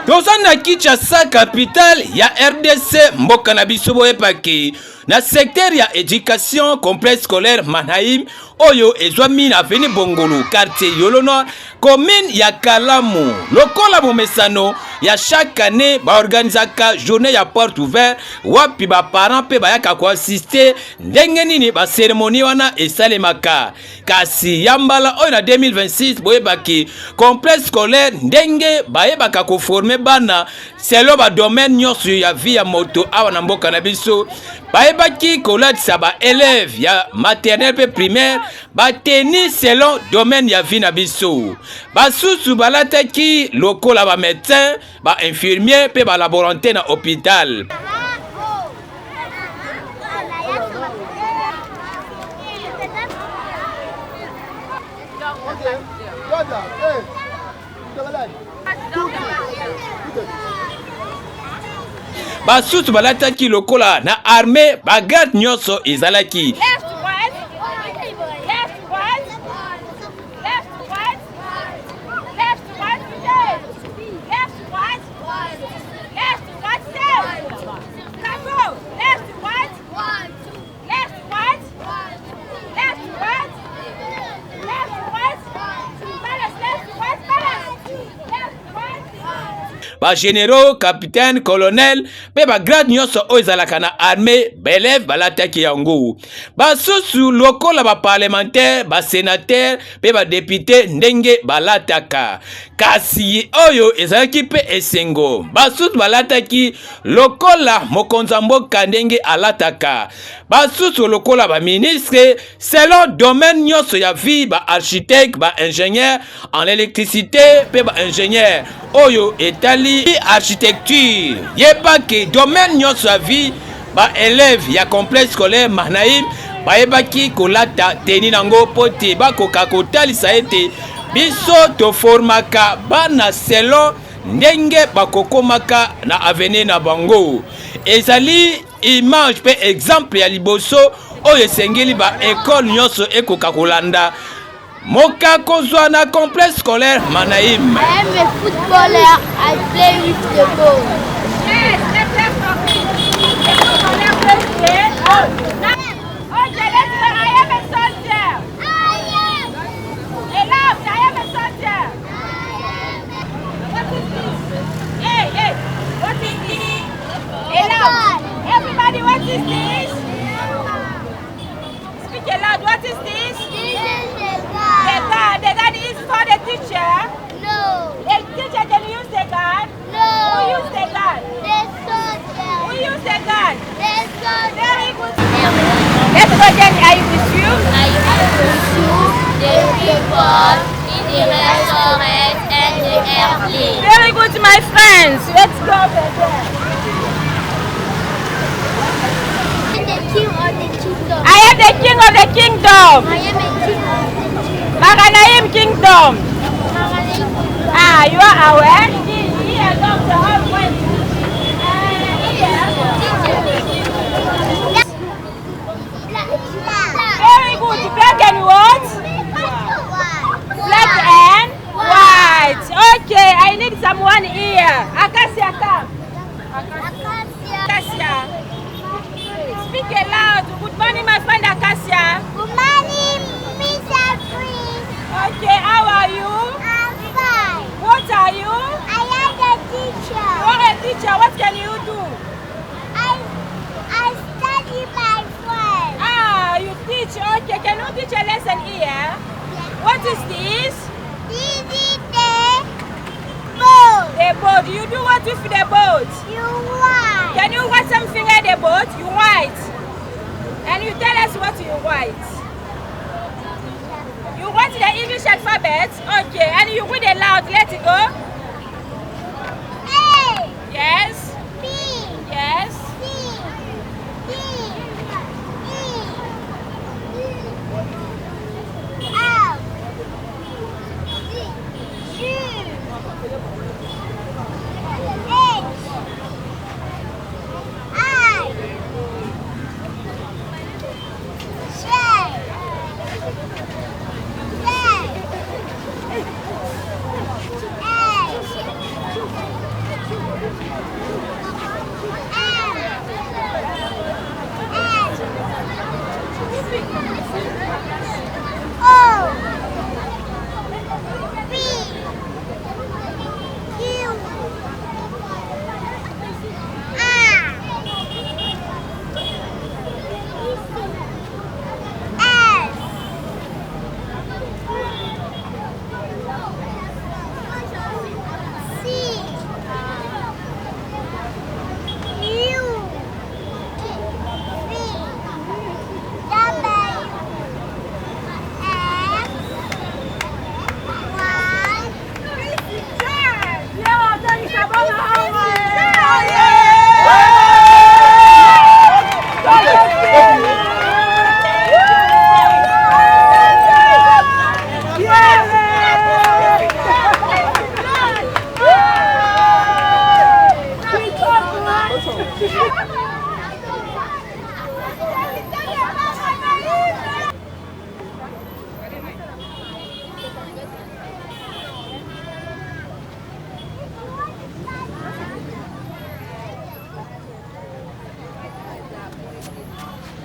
Tozana Kinshasa capitale ya RDC mboka na biso boyebaki na secteur ya éducation complexe scolaire Manaim oyo ezwami na avenue Bongolo quartier Yolono commune ya Kalamu lokola bomesano ya chaque année ba organisaka journée ya porte ouverte wapi ba parents pe bayaka ko assister ndenge nini ba cérémonie wana esalemaka kasi yambala oyo na 2026 boyebaki complexe scolaire ndenge bayebaka ko former bana selon ba domaine nyonso ya vie ya moto awa na mboka na biso bayebaki kolatisa ba élèves ya maternelle pe primaire ba teni selon domaine ya vie na biso basusu balataki lokola ba médecin ba infirmier pe ba laborantin na hôpital. Basusu balataki lokola na armée bagarde nyonso ezalaki ba généraux, capitaine, colonel, pe ba grade nyonso oyo ezalaka na armée, belève balataki yango. Basusu lokola ba parlementaire, ba sénateur, pe ba député ndenge balataka. Kasi oyo ezalaki pe esengo. Basusu balataki lokola mokonzi mboka ndenge alataka. Basusu lokola ba ministre selon domaine nyonso ya vie, ba architecte, ba ingénieur en électricité, pe ba ingénieur oyo etali architecture yebaki domaine nyonso ya vie ba élève ya complexe scolaire Manaim bayebaki kolata teni nango poti bakoka kotalisa ete biso toformaka bana selon ndenge bakokomaka na avenir na bango ezali image pe exemple ya liboso oyo esengeli ba école nyonso ekoka kolanda Moka Kozwana complexe scolaire Manaim. I am a footballer. I play with the ball. Yes, I am a soldier. Enough, I am a soldier. What is this? Hey, what is this? Enough. Everybody, what is this? Speak aloud, what is this? The gun is for the teacher? No. The teacher can use the gun? No. Who use the gun? The soldier. Who use the gun? The soldier. Very good. Let's go then. Are you with you? I am with you. The people in the restaurant and the airplane. Very good, my friends. Let's go there. The king of the kingdom. I am the king of the kingdom. I am a king of the kingdom. Maganaim kingdom. Ah, you are aware? Here comes the whole point. Very good. Black and what? Black and white. Okay, I need someone here. Acacia, come. Acacia. Speak aloud. Good morning, my friend Acacia. Good morning, Mr. Prince. Okay, how are you? I'm fine. What are you? I am the teacher. You are a teacher. What can you do? I study my friend. Ah, you teach. Okay, can you teach a lesson here? What is this? This is the boat. The boat. You do what with the boat? You want. Can you write something at the boat? You write. And you tell us what you write. You write the English alphabet? Okay, and you read it loud. Let it go. A. Yes. B. Yes. C. D. E. F. G. H. I. J.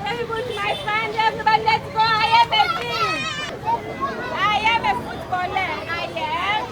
Everybody, my friend, everybody, let's go. I am a team. I am a footballer. I am.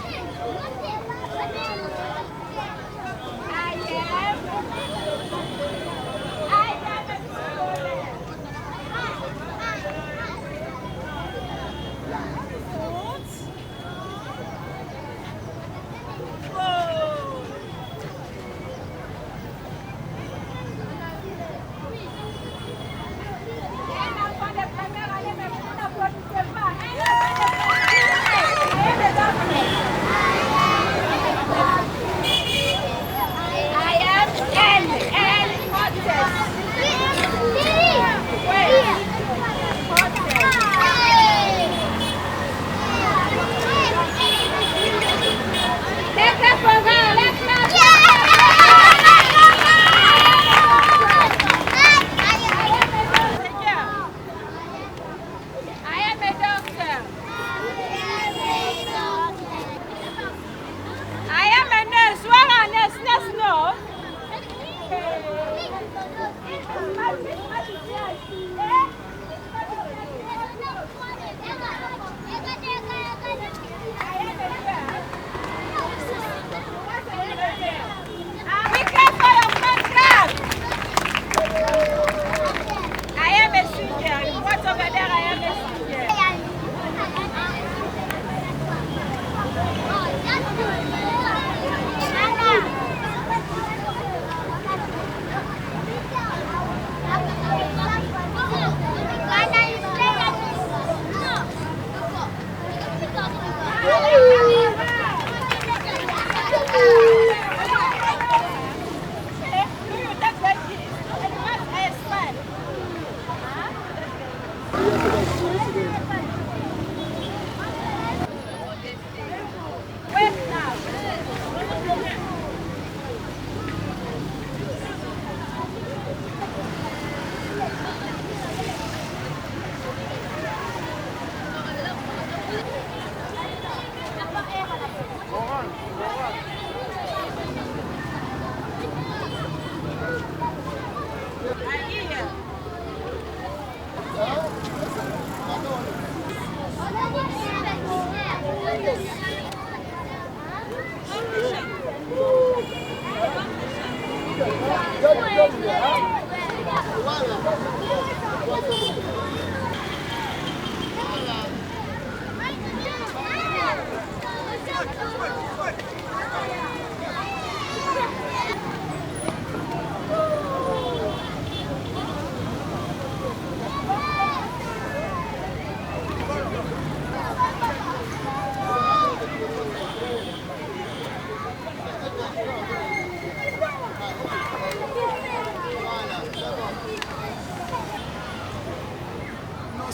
A footballer.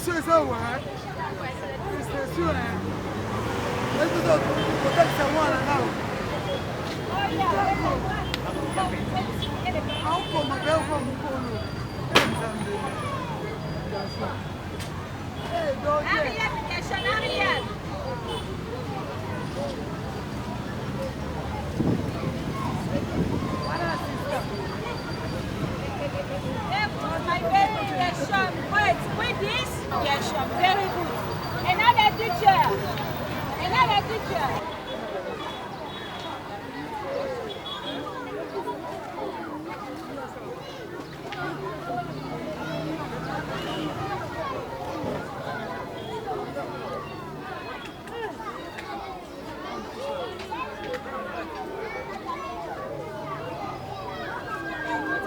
C'est ça, ouais. C'est sûr, hein. Est-ce que peut-être c'est moi là-bas? Yes, very good. Another teacher. Another teacher.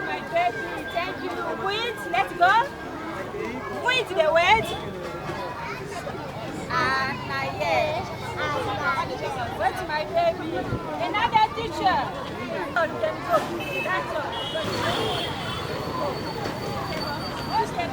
My baby, thank you. Wait, let's go. Wait the word. What's my baby? Another teacher. Oh, then go. That's all. Who's the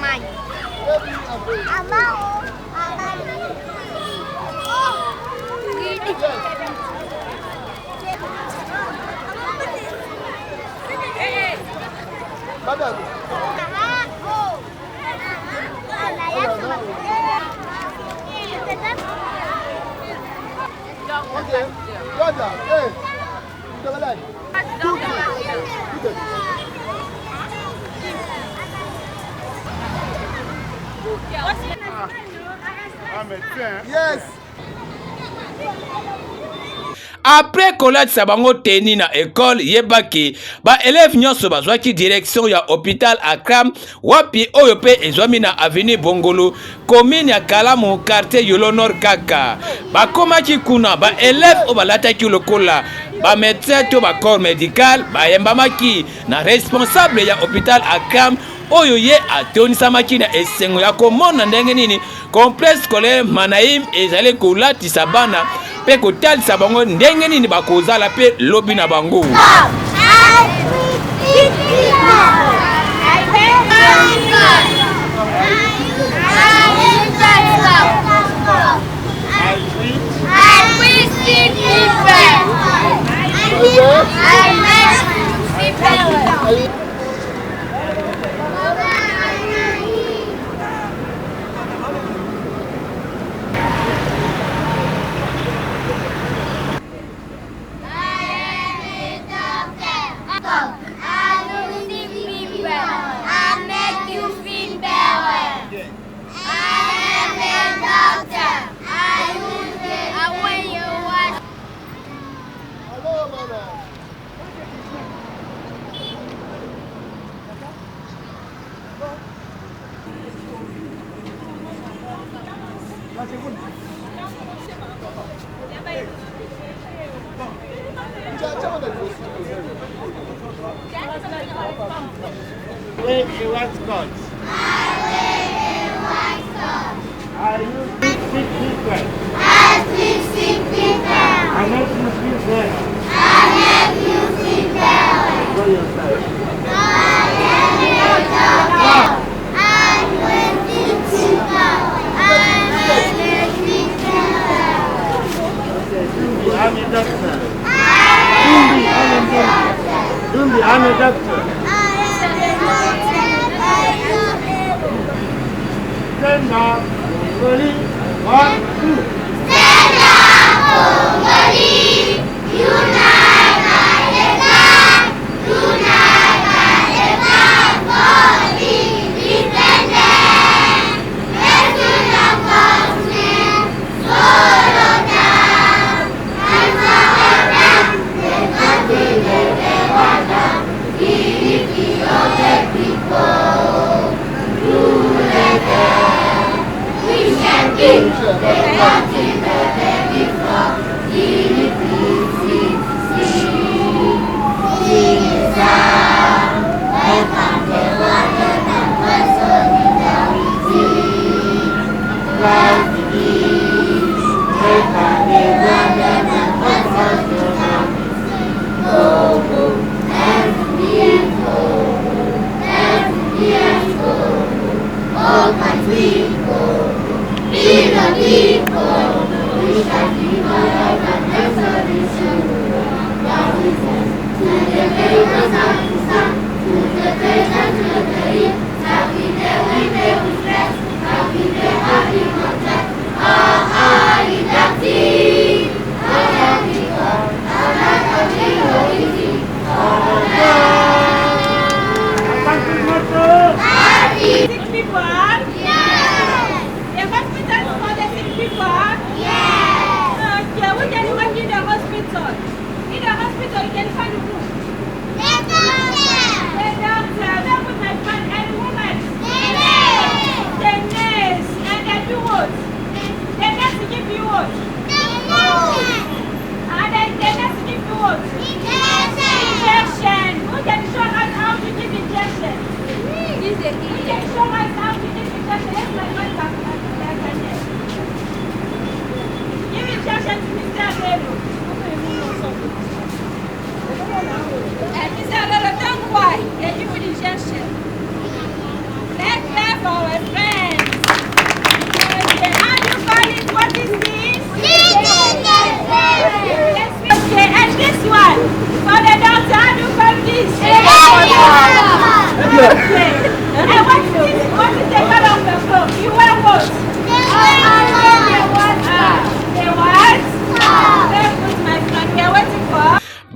Amagne. Madame. Okay. Yada. Hey. Kita balik. Yes. Après kolatisa bango teni na école yebaki ba élève nyonso bazwaki direction ya hôpital Akram wapi oyo pe ezwami na avenue Bongolo commune ya Kalamu quartier Yolo Nord kaka bakomaki kuna ba élève o balataki lokola ba médecin to ba corps médical bayembamaki na responsable ya hôpital Akram oyo ye atonisamaki na esengo ya komona ndenge nini complexe scolaire Manaim ezali kolatisa bana pe kotalisa bango ndenge nini bakozala pe lobi na bango. Wear a white scarf. I use big people. I make you feel better. Go yourself. I'm a doctor. Dumbi, I'm a doctor. Stand up, ready, 1, 2.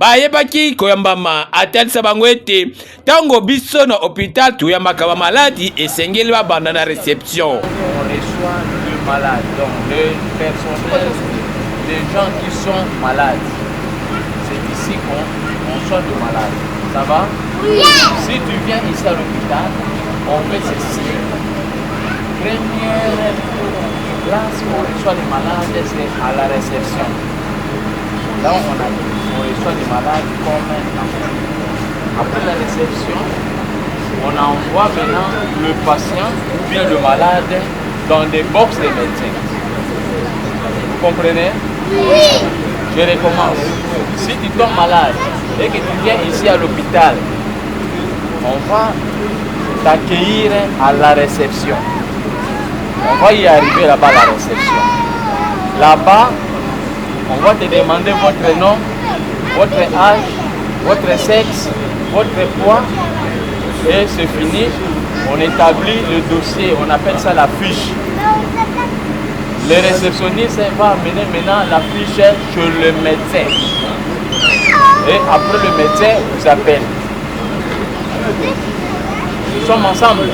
bayebaki koyambama atalisa bango ete tango biso na hôpital tuyambaka ba maladi esengeli babanda na réception. On reçoit le malade, donc le personnel, les gens qui sont malades. C'est ici qu'on soigne le malade. Ça va? Oui. Si tu viens ici à l'hôpital, on fait ceci. Première place où on reçoit les malades, c'est à la réception. Là, on reçoit les malades comme un. Après la réception, on envoie maintenant le patient ou bien le malade dans des box de médecins. Vous comprenez? Oui. Je recommence. Si tu tombes malade et que tu viens ici à l'hôpital, on va t'accueillir à la réception. On va y arriver là-bas à la réception. Là-bas, on va te demander votre nom, votre âge, votre sexe, votre poids. Et c'est fini. On établit le dossier, on appelle ça la fiche. Le réceptionniste va amener maintenant la fiche chez le médecin. Et après le médecin vous appelle. Nous sommes ensemble.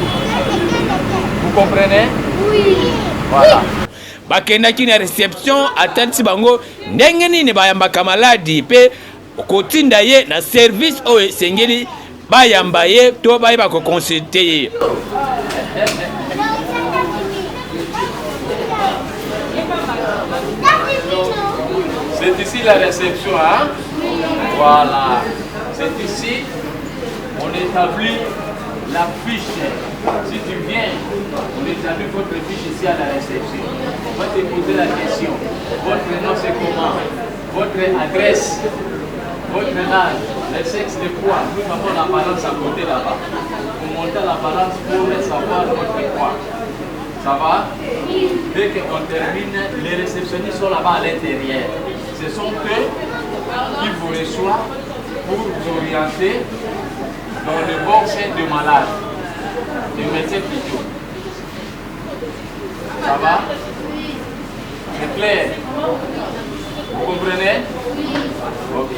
Vous comprenez? Oui. Voilà. Bakendaki na réception atalisi bango ndenge nini bayambaka maladi pe kotinda ye na service oyo esengeli bayamba ye to bayeba koconsulte ye. C'est ici la réception, hein? Voilà. C'est ici, on établit la fiche. Si tu viens, on établit votre fiche ici à la réception. On va te poser la question. Votre nom c'est comment? Votre adresse, votre âge, le sexe, le poids. Nous avons la balance à côté là-bas. Vous montez la balance pour savoir votre poids. Ça va? Dès qu'on termine, les réceptionnistes sont là-bas à l'intérieur. Ce sont eux qui vous reçoivent pour vous orienter dans le box de malade, de médecin plutôt. Ça va? C'est clair? Vous comprenez? Ok.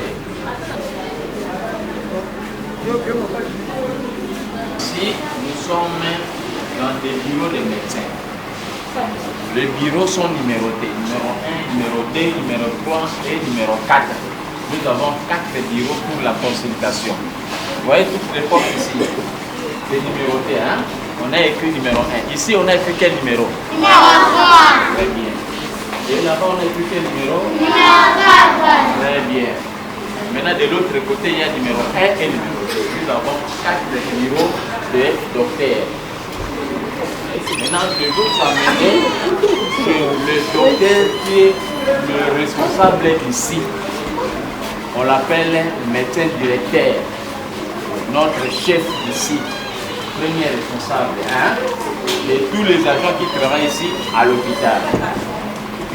Ici, nous sommes dans des bureaux de médecins. Les bureaux sont numérotés, numéro 1, numéro 2, numéro 3 et numéro 4. Nous avons 4 bureaux pour la consultation. Vous voyez toutes les portes ici, c'est numéroté, hein? On a écrit numéro 1. Ici, on a écrit quel numéro? Numéro 3. Très bien. Et là-bas, on a écrit quel numéro? Numéro 4. Très bien. Maintenant, de l'autre côté, il y a numéro 1 et numéro 2. Nous avons 4 bureaux de docteurs. Maintenant, je vais vous amener chez le docteur qui est le responsable ici. On l'appelle médecin directeur, notre chef ici, premier responsable. Hein? Et tous les agents qui travaillent ici à l'hôpital.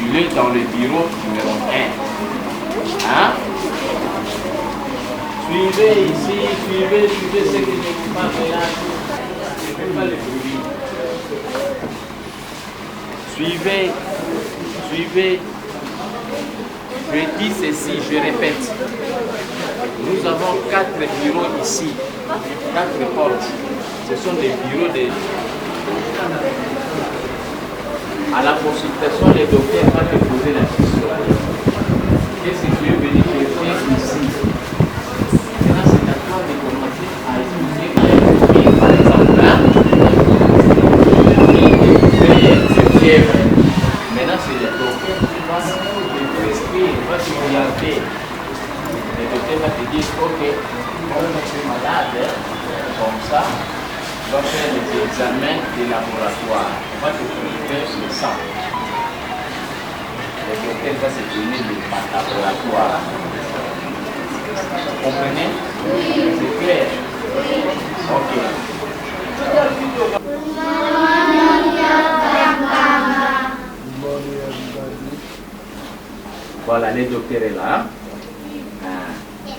Il est dans le bureau numéro 1. Hein? Suivez ici, suivez ce que je vous parle là. Je ne fais pas le bruit. Suivez. Je dis ceci, je répète. Nous avons 4 bureaux ici, 4 portes. Ce sont des bureaux de... À la consultation, les docteurs vont te poser la question. Qu'est-ce que tu es venu chercher ici? Maintenant, c'est à toi de commencer à expliquer par exemple. Maintenant, c'est le docteur qui va te prescrire, va te orienter. Le docteur va te dire, ok, comme tu es malade, comme ça, tu vas faire les examens de laboratoire. On va te prélever sur le sang. Le docteur va se donner le laboratoire. Vous comprenez? C'est clair? Ok. Voilà, le docteur est là.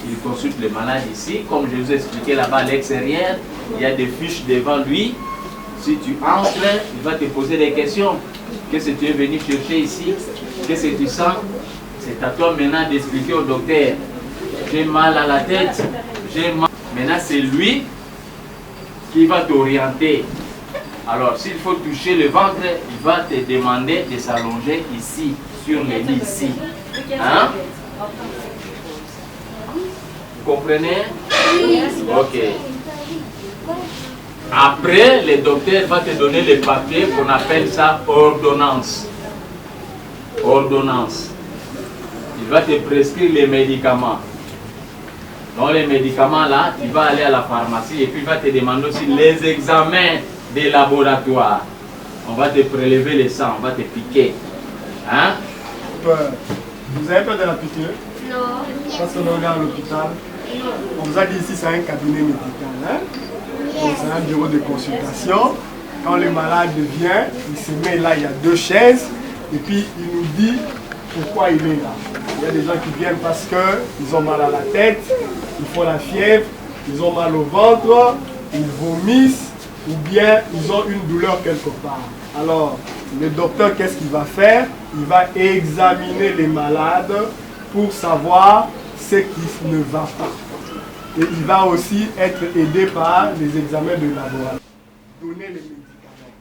Il consulte le malade ici. Comme je vous ai expliqué là-bas à l'extérieur, il y a des fiches devant lui. Si tu entres, il va te poser des questions. Qu'est-ce que tu es venu chercher ici? Qu'est-ce que tu sens? C'est à toi maintenant d'expliquer au docteur. j'ai mal à la tête, j'ai mal. Maintenant, c'est lui qui va t'orienter. Alors, s'il faut toucher le ventre, il va te demander de s'allonger ici, sur le lit, ici. Hein? Vous comprenez? Oui. Ok. Après, le docteur va te donner les papiers qu'on appelle ça ordonnance. Ordonnance. Il va te prescrire les médicaments. Dans les médicaments là, tu vas aller à la pharmacie et puis il va te demander aussi les examens des laboratoires. On va te prélever le sang, on va te piquer. Hein? Vous avez peur de la piqûre? Non. Parce qu'on est à l'hôpital. On vous a dit ici c'est un cabinet médical. Hein? C'est un bureau de consultation. Quand le malade vient, il se met là, il y a 2 chaises. Et puis il nous dit pourquoi il est là. Il y a des gens qui viennent parce qu'ils ont mal à la tête, ils font la fièvre, ils ont mal au ventre, ils vomissent ou bien ils ont une douleur quelque part. Alors, le docteur, qu'est-ce qu'il va faire? Il va examiner les malades pour savoir ce qui ne va pas. Et il va aussi être aidé par les examens de laboratoire. Donner les médicaments.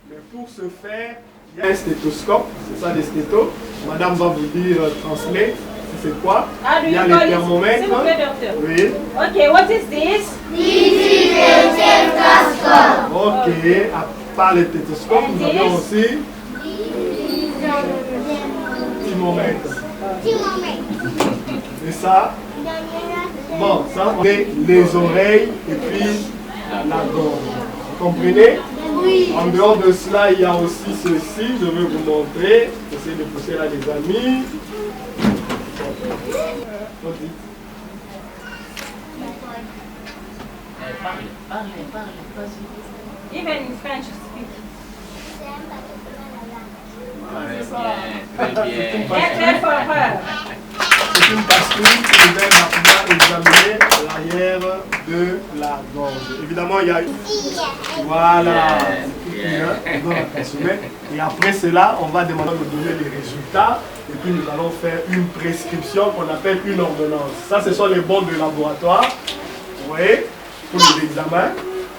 Mais pour ce faire, il y a un stéthoscope, c'est ça les stéthos. Madame va vous dire, transmettre, c'est quoi? Il y a le thermomètre. S'il vous plaît, docteur. Oui. Ok, what is this? This is a stethoscope. Ok, à part le stéthoscope, nous avons aussi thermomètre. Et ça? Bon, ça, c'est les oreilles et puis la gorge. Vous comprenez? Oui. En dehors de cela, il y a aussi ceci, je vais vous montrer. Essayez de pousser là, les amis. Even in French, speak. Très bien. Get there for her. C'est une bascule qui nous aide à pouvoir examiner l'arrière de la gorge. Évidemment, il y a... Voilà. Et après cela, on va demander de donner les résultats. Et puis nous allons faire une prescription qu'on appelle une ordonnance. Ça, ce sont les bons de laboratoire. Vous voyez, pour les examens.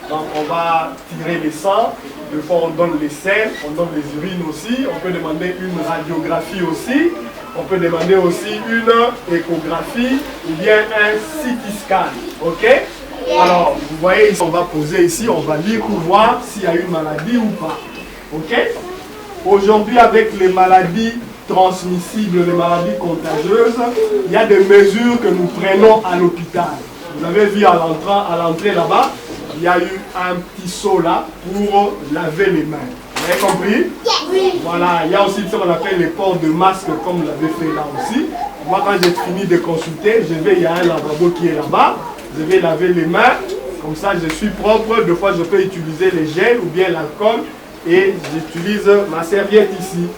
Donc on va tirer les sangs. Des fois, on donne les selles, on donne les urines aussi. On peut demander une radiographie aussi. On peut demander aussi une échographie ou bien un CT scan. Ok? Alors, vous voyez, on va poser ici, on va lire pour voir s'il y a une maladie ou pas. Ok? Aujourd'hui, avec les maladies transmissibles, les maladies contagieuses, il y a des mesures que nous prenons à l'hôpital. Vous avez vu à l'entrée là-bas, il y a eu un petit seau là pour laver les mains. Vous avez compris? Oui. Voilà, il y a aussi ce qu'on appelle les ports de masque comme vous l'avez fait là aussi. Moi quand j'ai fini de consulter, il y a un lavabo qui est là-bas. Je vais laver les mains, comme ça je suis propre. Deux fois je peux utiliser les gels ou bien l'alcool et j'utilise ma serviette ici.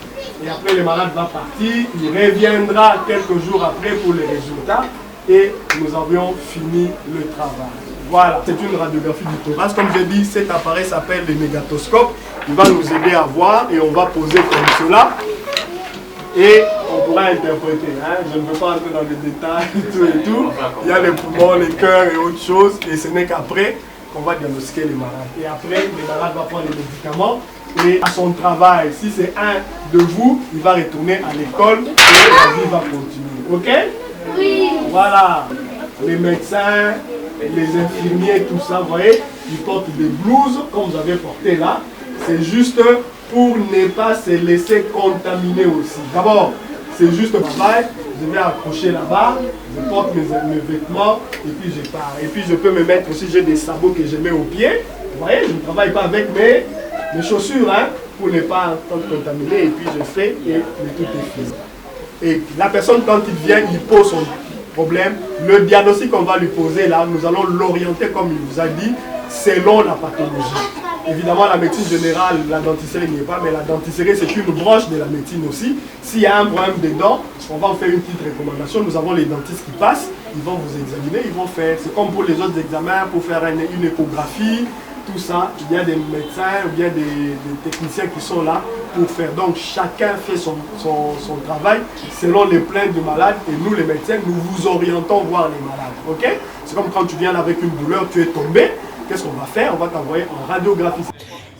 Et après le malade va partir, il reviendra quelques jours après pour les résultats et nous avions fini le travail. Voilà, c'est une radiographie du thorax. Comme j'ai dit, cet appareil s'appelle le mégatoscope. Il va nous aider à voir et on va poser comme cela. Et on pourra interpréter. Hein? Je ne veux pas entrer dans les détails et tout. Il y a les poumons, les cœurs et autres choses. Et ce n'est qu'après qu'on va diagnostiquer les malades. Et après, le malade va prendre les médicaments et à son travail. Si c'est un de vous, il va retourner à l'école et la vie va continuer. Ok? Oui. Voilà. Les médecins, les infirmiers, tout ça, vous voyez, ils portent des blouses comme vous avez porté là. C'est juste pour ne pas se laisser contaminer aussi. D'abord, c'est juste un travail. Je vais accrocher là-bas, je porte mes vêtements et puis je pars. Et puis je peux me mettre aussi, j'ai des sabots que je mets aux pieds. Vous voyez, je ne travaille pas avec mes chaussures hein, pour ne pas contaminer. Et puis je fais et tout est fini. Et la personne, quand il vient, il pose son problème. Le diagnostic qu'on va lui poser là, nous allons l'orienter comme il nous a dit, selon la pathologie. Évidemment, la médecine générale, la dentisterie n'y est pas, mais la dentisterie, c'est une branche de la médecine aussi. S'il y a un problème des dents, on va vous faire une petite recommandation. Nous avons les dentistes qui passent, ils vont vous examiner, ils vont faire, c'est comme pour les autres examens, pour faire une échographie, tout ça, il y a des médecins ou bien des techniciens qui sont là pour faire. Donc chacun fait son travail selon les plaintes du malade et nous les médecins, nous vous orientons voir les malades. Ok? C'est comme quand tu viens là avec une douleur, tu es tombé, qu'est-ce qu'on va faire? On va t'envoyer en radiographie.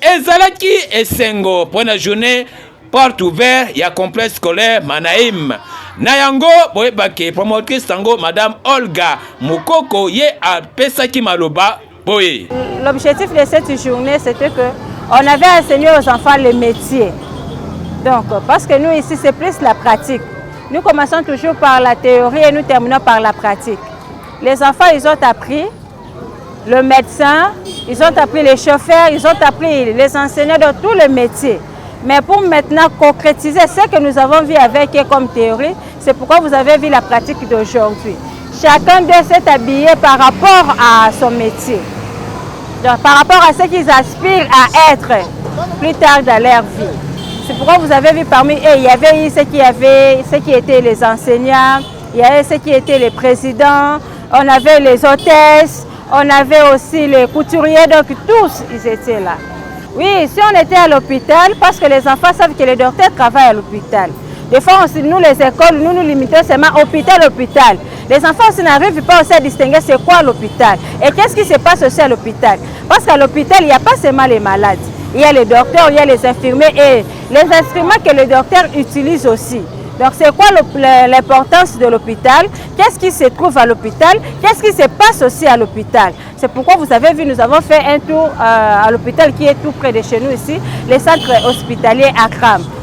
Ezalaki esengo pour la journée porte ouverte, il y a complexe scolaire Manaïm. Nayango, boyebake promotrice tango Madame Olga Mukoko ye a pesaki maloba boye. L'objectif de cette journée, c'était que on avait enseigné aux enfants les métiers. Donc, parce que nous ici, c'est plus la pratique. Nous commençons toujours par la théorie et nous terminons par la pratique. Les enfants, ils ont appris le médecin, ils ont appris les chauffeurs, ils ont appris les enseignants de tous les métiers. Mais pour maintenant concrétiser ce que nous avons vu avec eux comme théorie, c'est pourquoi vous avez vu la pratique d'aujourd'hui. Chacun d'eux s'est habillé par rapport à son métier. Donc, par rapport à ce qu'ils aspirent à être plus tard dans leur vie. C'est pourquoi vous avez vu parmi eux, il y avait ceux qui étaient les enseignants, il y avait ceux qui étaient les présidents, on avait les hôtesses, on avait aussi les couturiers, donc tous ils étaient là. Oui, si on était à l'hôpital, parce que les enfants savent que les docteurs travaillent à l'hôpital. Des fois, nous, les écoles, nous limitons seulement hôpital. Les enfants aussi n'arrivent pas aussi à distinguer c'est quoi l'hôpital. Et qu'est-ce qui se passe aussi à l'hôpital? Parce qu'à l'hôpital, il n'y a pas seulement les malades. Il y a les docteurs, il y a les infirmiers et les instruments que les docteurs utilisent aussi. Donc, c'est quoi l'importance de l'hôpital? Qu'est-ce qui se trouve à l'hôpital? Qu'est-ce qui se passe aussi à l'hôpital? C'est pourquoi vous avez vu, nous avons fait un tour à l'hôpital qui est tout près de chez nous ici, le centre hospitalier Akram.